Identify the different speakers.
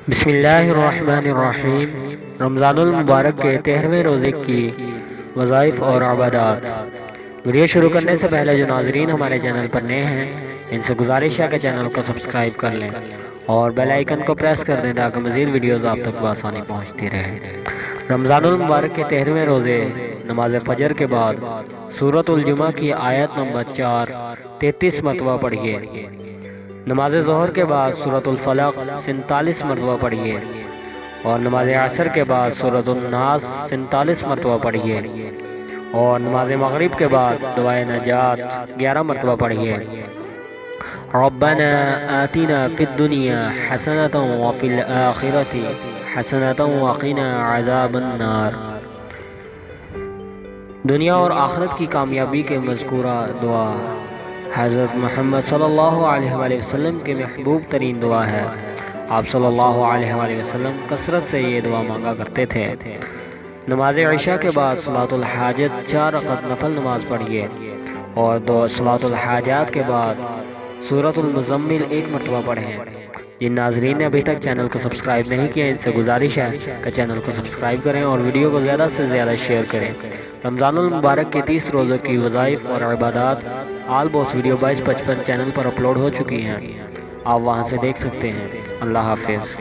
Speaker 1: بسم اللہ الرحمن الرحیم۔ رمضان المبارک کے 13ویں روزے کی وظائف اور عبادات۔ ویڈیو شروع کرنے سے پہلے جو ناظرین ہمارے چینل پر نئے ہیں ان سے گزارش ہے کہ چینل کو سبسکرائب کر لیں اور بیل آئیکن کو پریس کر دیں تاکہ مزید ویڈیوز آپ تک بآسانی پہنچتی رہیں۔ رمضان المبارک کے 13ویں روزے نماز فجر کے بعد سورۃ الجمعہ کی آیت نمبر 4 33 مرتبہ پڑھیے۔ نماز ظہر کے بعد سورۃ الفلق 47 مرتبہ پڑھیے اور نماز عصر کے بعد سورۃ الناس 47 مرتبہ پڑھیے اور نماز مغرب کے بعد دعائے نجات 11 مرتبہ پڑھیے۔ ربنا آتنا فی الدنیا حسنۃ وفی الآخرۃ حسنۃ وقنا عذاب النار۔ دنیا اور آخرت کی کامیابی کے مذکورہ دعا حضرت محمد صلی اللہ علیہ وآلہ وسلم کے محبوب ترین دعا ہے۔ آپ صلی اللہ علیہ وآلہ وسلم کثرت سے یہ دعا مانگا کرتے تھے۔ نماز عشاء کے بعد صلاۃ الحاجت 4 رکعت نفل نماز پڑھیے اور صلاۃ الحاجات کے بعد سورۃ المزمل 1 مرتبہ پڑھیں۔ جن ناظرین نے ابھی تک چینل کو سبسکرائب نہیں کیا ان سے گزارش ہے کہ چینل کو سبسکرائب کریں اور ویڈیو کو زیادہ سے زیادہ شیئر کریں۔ رمضان المبارک کے 30 روزوں کی وظائف اور عبادات آل بوس ویڈیو 2255 چینل پر اپلوڈ ہو چکی ہیں، آپ وہاں سے دیکھ سکتے ہیں۔ اللہ حافظ۔